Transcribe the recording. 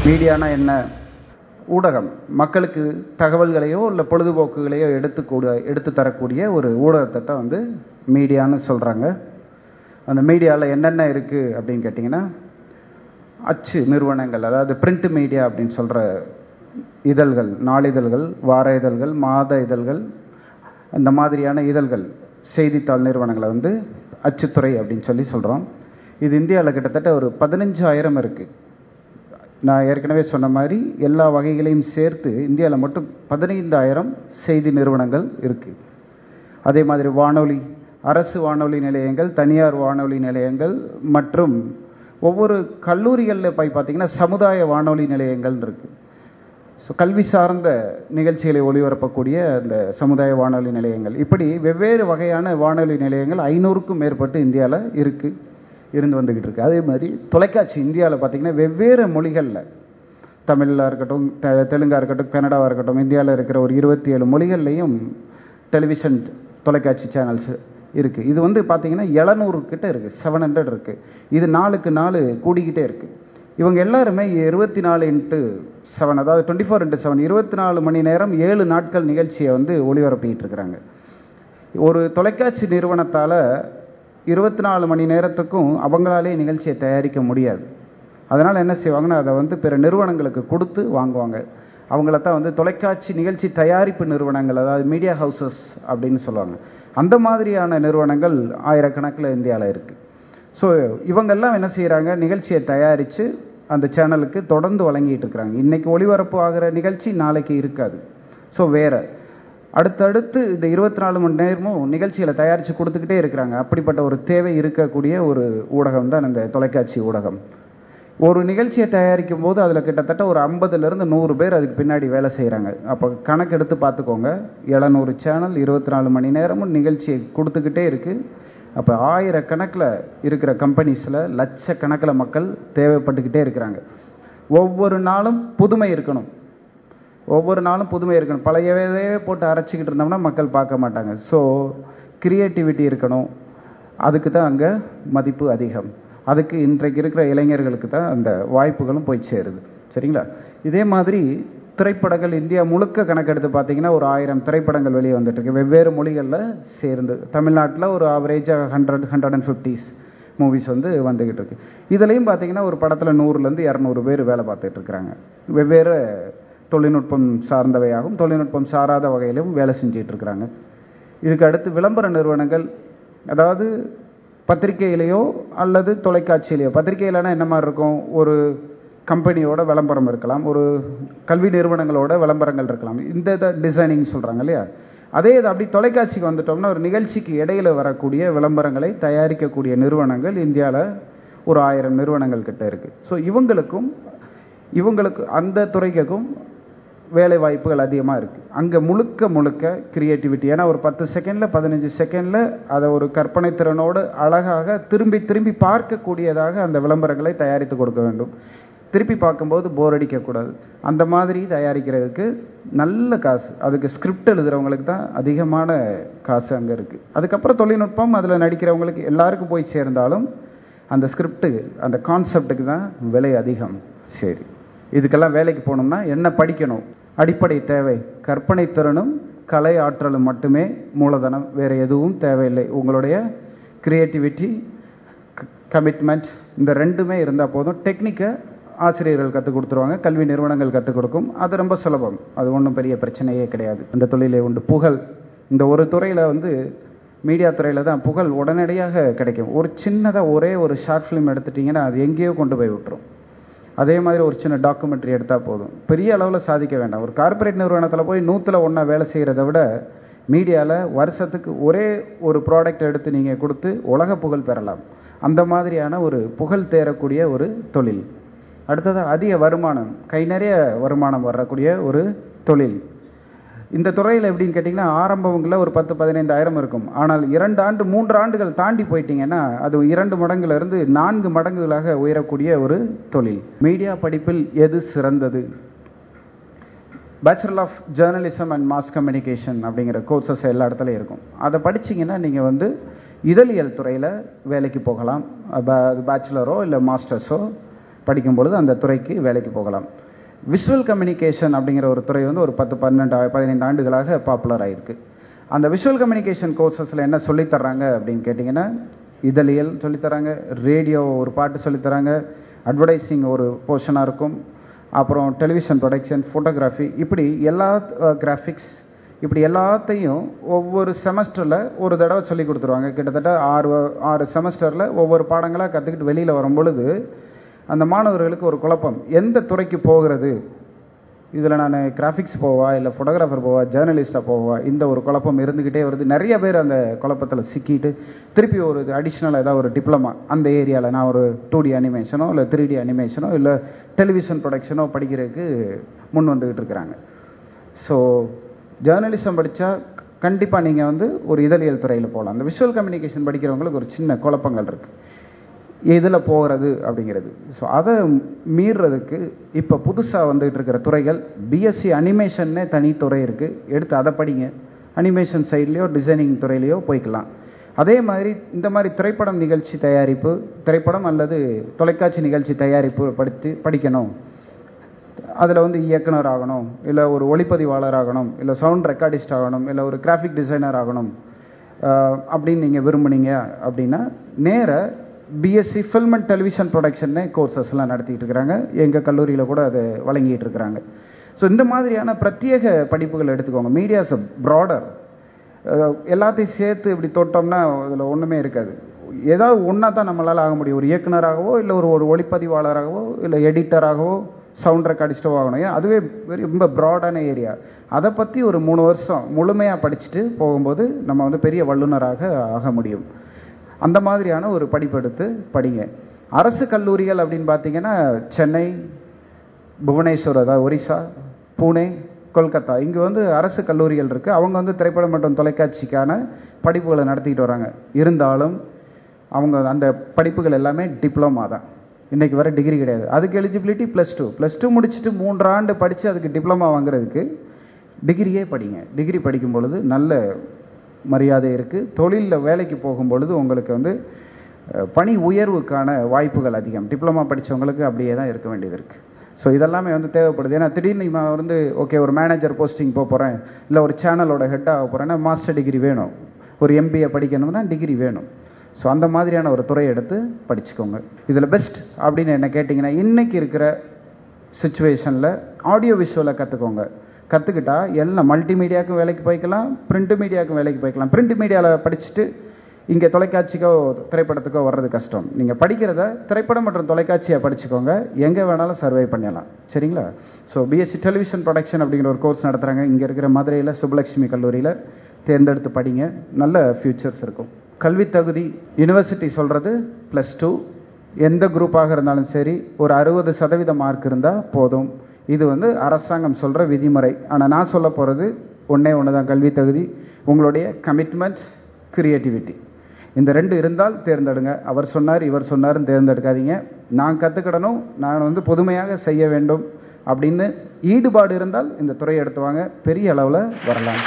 மீடியானா என்ன? ஊடகம். மக்களுக்கு தகவல்களையோ இல்லை பொழுதுபோக்குகளையோ எடுத்து தரக்கூடிய ஒரு ஊடகத்தை தான் வந்து மீடியான்னு சொல்கிறாங்க. அந்த மீடியாவில் என்னென்ன இருக்குது அப்படின்னு கேட்டிங்கன்னா, அச்சு நிறுவனங்கள், அதாவது பிரிண்ட் மீடியா அப்படின்னு சொல்கிற இதழ்கள், நாளிதழ்கள், வார இதழ்கள், மாத இதழ்கள், அந்த மாதிரியான இதழ்கள், செய்தித்தாள் நிறுவனங்களை வந்து அச்சுத்துறை அப்படின்னு சொல்லி சொல்கிறோம். இது இந்தியாவில் கிட்டத்தட்ட ஒரு 15,000 இருக்குது. நான் ஏற்கனவே சொன்ன மாதிரி எல்லா வகைகளையும் சேர்த்து இந்தியாவில் மட்டும் 15,000 செய்தி நிறுவனங்கள் இருக்குது. அதே மாதிரி வானொலி, அரசு வானொலி நிலையங்கள், தனியார் வானொலி நிலையங்கள் மற்றும் ஒவ்வொரு கல்லூரிகளில் போய் பார்த்தீங்கன்னா சமுதாய வானொலி நிலையங்கள் இருக்குது. ஸோ கல்வி சார்ந்த நிகழ்ச்சிகளை ஒளிபரப்பக்கூடிய அந்த சமுதாய வானொலி நிலையங்கள், இப்படி வெவ்வேறு வகையான வானொலி நிலையங்கள் 500க்கும் மேற்பட்டு இந்தியாவில் இருந்து வந்துக்கிட்டு இருக்கு. அதே மாதிரி தொலைக்காட்சி இந்தியாவில் பார்த்தீங்கன்னா வெவ்வேறு மொழிகளில், தமிழாக இருக்கட்டும், தெலுங்காக இருக்கட்டும், கன்னடாவாக இருக்கட்டும், இந்தியாவில் இருக்கிற ஒரு 27 மொழிகள்லையும் டெலிவிஷன் தொலைக்காட்சி சேனல்ஸ் இருக்குது. இது வந்து பார்த்தீங்கன்னா 700 கிட்ட இருக்குது, 700 இருக்குது. இது நாளுக்கு நாள் கூடிக்கிட்டே இருக்குது. இவங்க எல்லாருமே 24x7, அதாவது 24x7, 24 மணி நேரம் 7 நாட்கள் நிகழ்ச்சியை வந்து ஒளிபரப்பிட்டு இருக்கிறாங்க. ஒரு தொலைக்காட்சி நிறுவனத்தால் 24 மணி நேரத்துக்கும் அவங்களாலே நிகழ்ச்சியை தயாரிக்க முடியாது. அதனால் என்ன செய்வாங்கன்னா, அதை வந்து பிற நிறுவனங்களுக்கு கொடுத்து வாங்குவாங்க. அவங்கள தான் வந்து தொலைக்காட்சி நிகழ்ச்சி தயாரிப்பு நிறுவனங்கள், அதாவது மீடியா ஹவுசஸ் அப்படின்னு சொல்லுவாங்க. அந்த மாதிரியான நிறுவனங்கள் ஆயிரக்கணக்கில் இந்தியாவில் இருக்குது. ஸோ இவங்கெல்லாம் என்ன செய்கிறாங்க, நிகழ்ச்சியை தயாரித்து அந்த சேனலுக்கு தொடர்ந்து வழங்கிட்டு இருக்கிறாங்க. இன்றைக்கி ஒளிபரப்பு ஆகிற நிகழ்ச்சி நாளைக்கு இருக்காது. ஸோ வேறு அடுத்தடுத்து இந்த 24 மணி நேரமும் நிகழ்ச்சிகளை தயாரித்து கொடுத்துக்கிட்டே இருக்கிறாங்க. அப்படிப்பட்ட ஒரு தேவை இருக்கக்கூடிய ஒரு ஊடகம் தான் இந்த தொலைக்காட்சி ஊடகம். ஒரு நிகழ்ச்சியை தயாரிக்கும் போது அதில் கிட்டத்தட்ட ஒரு 50லேருந்து 100 பேர் அதுக்கு பின்னாடி வேலை செய்கிறாங்க. அப்போ கணக்கெடுத்து பார்த்துக்கோங்க, 700 சேனல் 24 மணி நேரமும் நிகழ்ச்சியை கொடுத்துக்கிட்டே இருக்குது. அப்போ ஆயிரக்கணக்கில் இருக்கிற கம்பெனிஸில் லட்சக்கணக்கில் மக்கள் தேவைப்பட்டுக்கிட்டே இருக்கிறாங்க. ஒவ்வொரு நாளும் புதுமை இருக்கணும், பழையவே போட்டு அரைச்சிக்கிட்டு இருந்தோம்னா மக்கள் பார்க்க மாட்டாங்க. ஸோ கிரியேட்டிவிட்டி இருக்கணும், அதுக்கு தான் அங்கே மதிப்பு அதிகம். அதுக்கு இன்றைக்கு இருக்கிற இளைஞர்களுக்கு தான் அந்த வாய்ப்புகளும் போய் சேருது. சரிங்களா? இதே மாதிரி திரைப்படங்கள் இந்தியா முழுக்க கணக்கெடுத்து பார்த்தீங்கன்னா ஒரு 1000 திரைப்படங்கள் வெளியே வந்துட்டு இருக்கு, வெவ்வேறு மொழிகளில் சேர்ந்து. தமிழ்நாட்டில் ஒரு ஆவரேஜாக 100-150 மூவிஸ் வந்து வந்துக்கிட்டு இருக்கு. இதுலேயும் பார்த்தீங்கன்னா ஒரு படத்தில் 100லேருந்து 200 பேர் வேலை பார்த்துட்டு இருக்கிறாங்க. வெவ்வேறு தொழில்நுட்பம் சார்ந்தவையாகவும் தொழில்நுட்பம் சாராத வகையிலும் வேலை செஞ்சிட்டு இருக்கிறாங்க. இதுக்கு அடுத்து விளம்பர நிறுவனங்கள், அதாவது பத்திரிகையிலையோ அல்லது தொலைக்காட்சியிலையோ. பத்திரிகையிலனா என்ன மாதிரி இருக்கும், ஒரு கம்பெனியோட விளம்பரம் இருக்கலாம், ஒரு கல்வி நிறுவனங்களோட விளம்பரங்கள் இருக்கலாம். இந்த டிசைனிங் சொல்கிறாங்க இல்லையா, அதே இது அப்படி தொலைக்காட்சிக்கு வந்துட்டோம்னா ஒரு நிகழ்ச்சிக்கு இடையில் வரக்கூடிய விளம்பரங்களை தயாரிக்கக்கூடிய நிறுவனங்கள் இந்தியாவில் ஒரு 1000 நிறுவனங்கள் கிட்ட இருக்குது. ஸோ இவங்களுக்கு அந்த துறைக்கும் வேலை வாய்ப்புகள் அதிகமாக இருக்குது. அங்கே முழுக்க கிரியேட்டிவிட்டி. ஏன்னா ஒரு 10 செகண்டில் 15 செகண்டில் அதை ஒரு கற்பனை திறனோடு அழகாக திரும்பி பார்க்கக்கூடியதாக அந்த விளம்பரங்களை தயாரித்து கொடுக்க வேண்டும். திருப்பி பார்க்கும்போது போர் அடிக்கக்கூடாது. அந்த மாதிரி தயாரிக்கிறதுக்கு நல்ல காசு, அதுக்கு ஸ்கிரிப்ட் எழுதுகிறவங்களுக்கு தான் அதிகமான காசு அங்கே இருக்குது. அதுக்கப்புறம் தொழில்நுட்பம் அதில் நடிக்கிறவங்களுக்கு எல்லாருக்கும் போய் சேர்ந்தாலும் அந்த ஸ்கிரிப்டு, அந்த கான்செப்டுக்கு தான் விலை அதிகம். சரி, இதுக்கெல்லாம் வேலைக்கு போகணும்னா என்ன படிக்கணும்? அடிப்படை தேவை கற்பனை திறனும் கலை ஆற்றலும் மட்டுமே மூலதனம், வேறு எதுவும் தேவையில்லை. உங்களுடைய கிரியேட்டிவிட்டி, கமிட்மெண்ட், இந்த ரெண்டுமே இருந்தால் போதும். டெக்னிக்கை ஆசிரியர்கள் கற்றுக் கொடுத்துருவாங்க, கல்வி நிறுவனங்கள் கற்றுக் கொடுக்கும். அது ரொம்ப சுலபம், அது ஒன்றும் பெரிய பிரச்சனையே கிடையாது. அந்த தொழிலே உண்டு புகழ். இந்த ஒரு துறையில் வந்து மீடியா துறையில் தான் புகழ் உடனடியாக கிடைக்கும். ஒரு சின்னதாக ஒரே ஒரு ஷார்ட் ஃபிலிம் எடுத்துட்டிங்கன்னா அது எங்கேயோ கொண்டு போய் விட்டுரும். அதே மாதிரி ஒரு சின்ன டாக்குமெண்ட்ரி எடுத்தால் போதும், பெரிய அளவில் சாதிக்க வேண்டாம். ஒரு கார்ப்பரேட் நிறுவனத்தில் போய் 100ல் 1 வேலை செய்கிறத விட மீடியாவில் வருஷத்துக்கு ஒரே ஒரு ப்ராடக்ட் எடுத்து நீங்கள் கொடுத்து உலக புகழ் பெறலாம். அந்த மாதிரியான ஒரு புகழ் தேரக்கூடிய ஒரு தொழில். அடுத்ததாக அதிக வருமானம், கை நிறைய வருமானம் வரக்கூடிய ஒரு தொழில். இந்த துறையில் எப்படின்னு கேட்டிங்கன்னா, ஆரம்பங்களில் ஒரு 10-15 இருக்கும். ஆனால் 2 ஆண்டு 3 ஆண்டுகள் தாண்டி போயிட்டீங்கன்னா அது 2 மடங்குலேருந்து 4 மடங்குகளாக உயரக்கூடிய ஒரு தொழில். மீடியா படிப்பில் எது சிறந்தது? Bachelor of journalism and mass communication அப்படிங்கிற கோர்சஸ் எல்லா இடத்துலையும் இருக்கும். அதை படிச்சிங்கன்னா நீங்கள் வந்து இதழியல் துறையில் வேலைக்கு போகலாம். பேச்சுலரோ இல்லை மாஸ்டர்ஸோ படிக்கும் பொழுது அந்த துறைக்கு வேலைக்கு போகலாம். விஷுவல் கம்யூனிகேஷன் அப்படிங்கிற ஒரு துறை வந்து ஒரு 10-15 ஆண்டுகளாக பாப்புலர் ஆயிருக்கு. அந்த விஷுவல் கம்யூனிகேஷன் கோர்சஸில் என்ன சொல்லித்தர்றாங்க அப்படின்னு கேட்டிங்கன்னா, இதழியல் சொல்லித்தராங்க, ரேடியோ ஒரு பாட்டு சொல்லித்தராங்க, அட்வர்டைஸிங் ஒரு போர்ஷனாக இருக்கும், அப்புறம் டெலிவிஷன் ப்ரொடக்ஷன், ஃபோட்டோகிராஃபி, இப்படி எல்லா கிராஃபிக்ஸ், இப்படி எல்லாத்தையும் ஒவ்வொரு செமஸ்டரில் ஒரு தடவை சொல்லி கொடுத்துருவாங்க. கிட்டத்தட்ட 6 செமஸ்டரில் ஒவ்வொரு பாடங்களாக கற்றுக்கிட்டு வெளியில் வரும் பொழுது அந்த மாணவர்களுக்கு ஒரு குழப்பம், எந்த துறைக்கு போகிறது, இதில் நான் கிராஃபிக்ஸ் போவா, இல்லை ஃபோட்டோகிராஃபர் போவா, ஜேர்னலிஸ்டாக போவா, இந்த ஒரு குழப்பம் இருந்துக்கிட்டே வருது. நிறைய பேர் அந்த குழப்பத்தில் சிக்கிட்டு திருப்பி ஒரு அடிஷ்னலாக ஏதாவது ஒரு டிப்ளமா அந்த ஏரியாவில் நான் ஒரு 2D அனிமேஷனோ இல்லை 3D அனிமேஷனோ இல்லை டெலிவிஷன் ப்ரொடக்ஷனோ படிக்கிறதுக்கு முன் வந்துக்கிட்டு இருக்கிறாங்க. ஸோ ஜேர்னலிசம் படித்தா கண்டிப்பாக நீங்கள் வந்து ஒரு இதழியல் துறையில் போகலாம். அந்த விஷுவல் கம்யூனிகேஷன் படிக்கிறவங்களுக்கு ஒரு சின்ன குழப்பங்கள் இருக்குது, எதில் போகிறது அப்படிங்கிறது. ஸோ அதை மீறுறதுக்கு இப்போ புதுசாக வந்துகிட்டு இருக்கிற துறைகள், பிஎஸ்சி அனிமேஷன்னே தனி துறை இருக்குது, எடுத்து அதை படிங்க. அனிமேஷன் சைட்லேயோ டிசைனிங் துறையிலையோ போய்க்கலாம். அதே மாதிரி இந்த மாதிரி திரைப்படம் நிகழ்ச்சி தயாரிப்பு, திரைப்படம் அல்லது தொலைக்காட்சி நிகழ்ச்சி தயாரிப்பு படிக்கணும், அதில் வந்து இயக்குனர் ஆகணும், இல்லை ஒரு ஒளிப்பதிவாளர் ஆகணும், இல்லை சவுண்ட் ரெக்கார்டிஸ்ட் ஆகணும், இல்லை ஒரு கிராஃபிக் டிசைனர் ஆகணும் அப்படின்னு நீங்கள் விரும்புனீங்க அப்படின்னா நேர பிஎஸ்சி ஃபில்ம் அண்ட் டெலிவிஷன் ப்ரொடக்ஷன்னே கோர்சஸ்லாம் நடத்திட்டு இருக்கிறாங்க. எங்கள் கல்லூரியில் கூட அதை வழங்கிட்டு இருக்கிறாங்க. ஸோ இந்த மாதிரியான பிரத்யேக படிப்புகள் எடுத்துக்கோங்க. மீடியாஸ் ப்ராடர், எல்லாத்தையும் சேர்த்து இப்படி தொட்டோம்னா அதில் ஒன்றுமே இருக்காது. ஏதாவது ஒன்றா தான் நம்மளால் ஆக முடியும். ஒரு இயக்குனராகவோ இல்லை ஒரு ஒளிப்பதிவாளராகவோ இல்லை எடிட்டராகவோ சவுண்ட் ரெக்கார்டிஸ்டோ ஆகணும். ஏன் அதுவே ரொம்ப ப்ராடான ஏரியா. அதை பற்றி ஒரு 3 வருஷம் முழுமையாக படிச்சுட்டு போகும்போது நம்ம வந்து பெரிய வல்லுநராக ஆக முடியும். அந்த மாதிரியான ஒரு படிப்பு எடுத்து படிங்க. அரசு கல்லூரிகள் அப்படின்னு பார்த்தீங்கன்னா சென்னை, புவனேஸ்வர், அதாவது ஒரிசா, பூனே, கொல்கத்தா, இங்கே வந்து அரசு கல்லூரிகள் இருக்குது. அவங்க வந்து திரைப்படம் மற்றும் தொலைக்காட்சிக்கான படிப்புகளை நடத்திக்கிட்டு வராங்க. இருந்தாலும் அவங்க அந்த படிப்புகள் எல்லாமே டிப்ளமா தான். இன்றைக்கி வர டிகிரி கிடையாது. அதுக்கு எலிஜிபிலிட்டி +2 முடிச்சுட்டு 3 ஆண்டு படித்து அதுக்கு டிப்ளமா வாங்குறதுக்கு டிகிரியே படிங்க. டிகிரி படிக்கும் பொழுது நல்ல மரியாதை இருக்குது. தொழிலில் வேலைக்கு போகும் பொழுது உங்களுக்கு வந்து பணி உயர்வுக்கான வாய்ப்புகள் அதிகம். டிப்ளமா படித்தவங்களுக்கு அப்படியே தான் இருக்க வேண்டியது இருக்குது. ஸோ இதெல்லாமே வந்து தேவைப்படுது. ஏன்னா திடீர்னு நான் வந்து ஓகே ஒரு மேனேஜர் போஸ்டிங் போகிறேன், இல்லை ஒரு சேனலோட ஹெட் ஆக போகிறேன்னா மாஸ்டர் டிகிரி வேணும், ஒரு MBA படிக்கணும்னா டிகிரி வேணும். ஸோ அந்த மாதிரியான ஒரு துறையை எடுத்து படிச்சுக்கோங்க. இதில் பெஸ்ட் அப்படின்னு என்ன கேட்டிங்கன்னா, இன்றைக்கி இருக்கிற சுச்சுவேஷனில் ஆடியோ விஷுவலை கற்றுக்கிட்டா எல்லாம் மல்டிமீடியாவுக்கும் வேலைக்கு போய்க்கலாம், பிரிண்ட் மீடியாவுக்கும் வேலைக்கு போய்க்கலாம். பிரிண்ட் மீடியாவில் படிச்சுட்டு இங்கே தொலைக்காட்சிக்கோ திரைப்படத்துக்கோ வர்றது கஷ்டம். நீங்கள் படிக்கிறத திரைப்படம் மற்றும் தொலைக்காட்சியை படிச்சுக்கோங்க, எங்கே வேணாலும் சர்வை பண்ணலாம். சரிங்களா? ஸோ பிஎஸ்சி டெலிவிஷன் ப்ரொடக்ஷன் அப்படிங்கிற ஒரு கோர்ஸ் நடத்துகிறாங்க இங்கே இருக்கிற மதுரையில் சுப்புலட்சுமி கல்லூரியில். தேர்ந்தெடுத்து படிங்க, நல்ல ஃபியூச்சர்ஸ் இருக்கும். கல்வி தகுதி யூனிவர்சிட்டி சொல்கிறது +2, எந்த குரூப்பாக இருந்தாலும் சரி ஒரு 60% மார்க் இருந்தால் போதும். இது வந்து அரசாங்கம் சொல்கிற விதிமுறை. ஆனால் நான் சொல்ல போகிறது ஒன்றே தான் கல்வி தகுதி, உங்களுடைய கமிட்மெண்ட், கிரியேட்டிவிட்டி. இந்த 2 இருந்தால் தேர்ந்தெடுங்க. அவர் சொன்னார் இவர் சொன்னார்னு தேர்ந்தெடுக்காதீங்க. நான் கற்றுக்கிடணும், நான் வந்து புதுமையாக செய்ய வேண்டும் அப்படின்னு ஈடுபாடு இருந்தால் இந்த துறையை எடுத்து வாங்க, பெரிய அளவில் வரலாம்.